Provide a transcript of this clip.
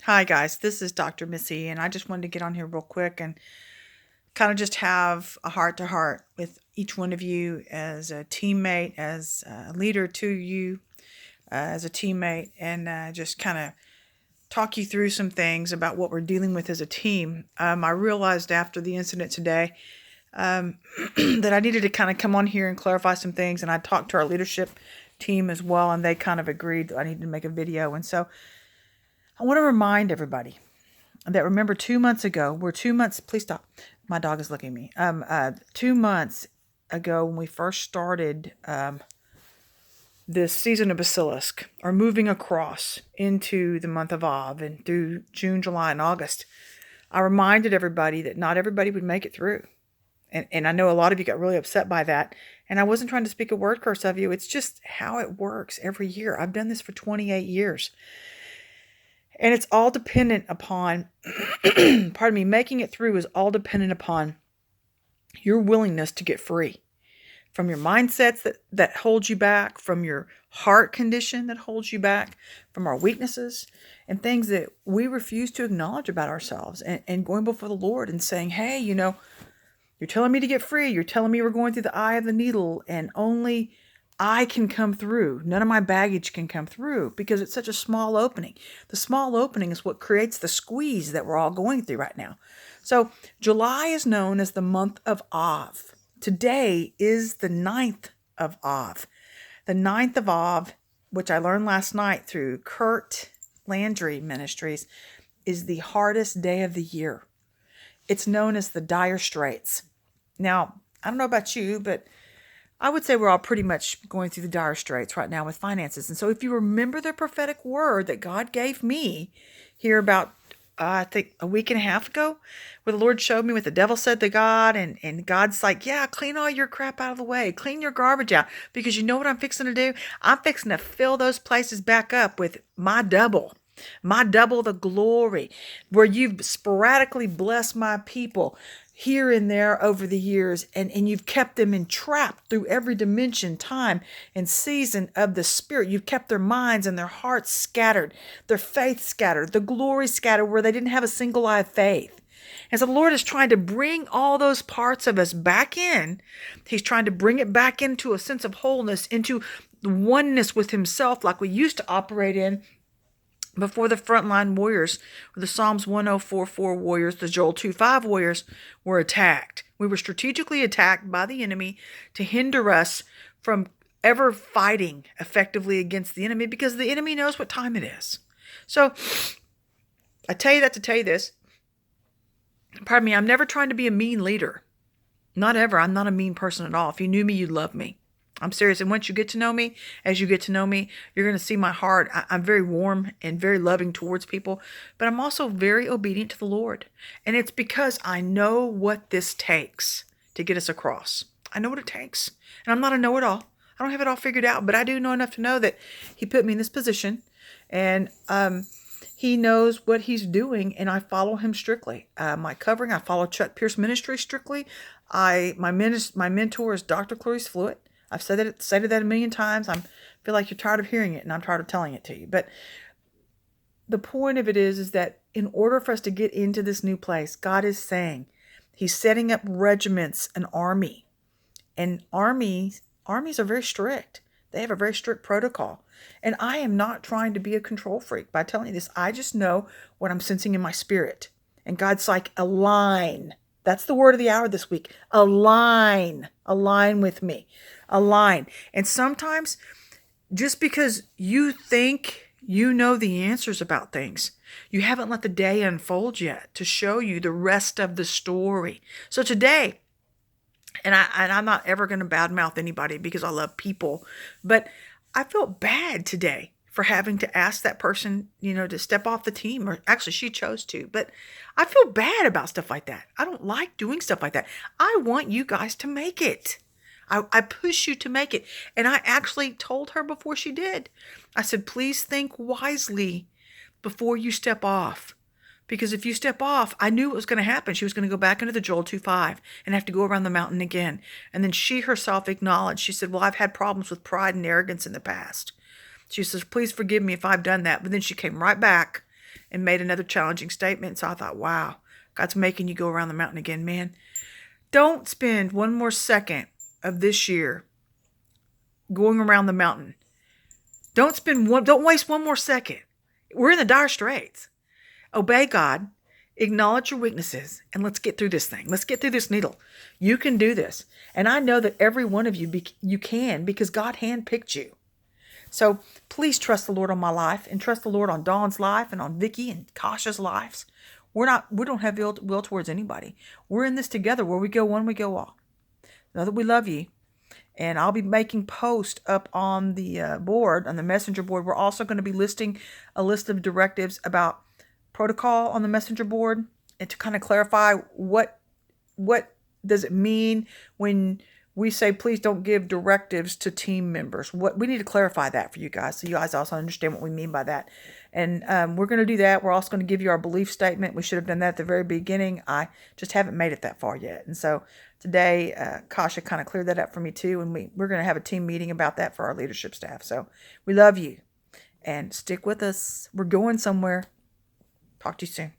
Hi, guys. This is Dr. Missy, and I just wanted to get on here real quick and kind of just have a heart to heart with each one of you as a teammate, as a leader to you, as a teammate, and just kind of talk you through some things about what we're dealing with as a team. I realized after the incident today um, that I needed to kind of come on here and clarify some things, and I talked to our leadership team as well, and they kind of agreed that I needed to make a video. And so I want to remind everybody that remember 2 months ago, we're 2 months, please stop. My dog is looking at me. 2 months ago when we first started this season of Basilisk, or moving across into the month of Av and through June, July, and August, I reminded everybody that not everybody would make it through. And I know a lot of you got really upset by that. And I wasn't trying to speak a word curse of you. It's just how it works every year. I've done this for 28 years. And it's all dependent upon, pardon me, making it through is all dependent upon your willingness to get free from your mindsets that hold you back, from your heart condition that holds you back, from our weaknesses and things that we refuse to acknowledge about ourselves, and going before the Lord and saying, hey, you're telling me to get free. You're telling me we're going through the eye of the needle, and only I can come through. None of my baggage can come through because it's such a small opening. The small opening is what creates the squeeze that we're all going through right now. So July is known as the month of Av. Today is the 9th of Av. The 9th of Av, which I learned last night through Kurt Landry Ministries, is the hardest day of the year. It's known as the dire straits. Now, I don't know about you, but I would say we're all pretty much going through the dire straits right now with finances. And so if you remember the prophetic word that God gave me here about, I think a week and a half ago, where the Lord showed me what the devil said to God, and God's like, yeah, clean all your crap out of the way. Clean your garbage out, because you know what I'm fixing to do? I'm fixing to fill those places back up with my double the glory, where you've sporadically blessed my people here and there over the years, and you've kept them entrapped through every dimension, time, and season of the Spirit. You've kept their minds and their hearts scattered, their faith scattered, the glory scattered, where they didn't have a single eye of faith. And so the Lord is trying to bring all those parts of us back in. He's trying to bring it back into a sense of wholeness, into oneness with Himself, like we used to operate in before the frontline warriors, the Psalms 1044 warriors, the Joel 2:5 warriors, were attacked. We were strategically attacked by the enemy to hinder us from ever fighting effectively against the enemy, because the enemy knows what time it is. So I tell you that to tell you this. Pardon me, I'm never trying to be a mean leader. Not ever. I'm not a mean person at all. If you knew me, you'd love me. I'm serious. And once you get to know me, as you get to know me, you're going to see my heart. I'm very warm and very loving towards people, but I'm also very obedient to the Lord. And it's because I know what this takes to get us across. I know what it takes. And I'm not a know-it-all. I don't have it all figured out, but I do know enough to know that He put me in this position, and He knows what He's doing, and I follow Him strictly. My covering, I follow Chuck Pierce Ministry strictly. My mentor is Dr. Clarice Fluitt. I've said that a million times. I feel like you're tired of hearing it, and I'm tired of telling it to you. But the point of it is that in order for us to get into this new place, God is saying He's setting up regiments, an army. And armies are very strict. They have a very strict protocol. And I am not trying to be a control freak by telling you this. I just know what I'm sensing in my spirit. And God's like, align. That's the word of the hour this week. Align. Align with me. Align. And sometimes, just because you think you know the answers about things, you haven't let the day unfold yet to show you the rest of the story. So today, and I'm not ever going to badmouth anybody because I love people, but I felt bad today for having to ask that person, to step off the team. Or actually, she chose to. But I feel bad about stuff like that. I don't like doing stuff like that. I want you guys to make it. I push you to make it. And I actually told her before she did. I said, please think wisely before you step off. Because if you step off, I knew what was going to happen. She was going to go back into the Joel 2:5 and have to go around the mountain again. And then she herself acknowledged, she said, well, I've had problems with pride and arrogance in the past. She says, please forgive me if I've done that. But then she came right back and made another challenging statement. So I thought, wow, God's making you go around the mountain again, man. Don't spend one more second of this year going around the mountain. Don't waste one more second. We're in the dire straits. Obey God, acknowledge your weaknesses, and let's get through this thing. Let's get through this needle. You can do this. And I know that every one of you, you can, because God handpicked you. So please trust the Lord on my life, and trust the Lord on Dawn's life, and on Vicki and Kasha's lives. We don't have ill will towards anybody. We're in this together. Where we go one, we go all. Know that we love you. And I'll be making posts up on the board, on the messenger board. We're also going to be listing a list of directives about protocol on the messenger board, and to kind of clarify what does it mean when we say, please don't give directives to team members. What we need to clarify that for you guys, so you guys also understand what we mean by that. And we're going to do that. We're also going to give you our belief statement. We should have done that at the very beginning. I just haven't made it that far yet. And so today, Kasha kind of cleared that up for me too. And we're going to have a team meeting about that for our leadership staff. So we love you, and stick with us. We're going somewhere. Talk to you soon.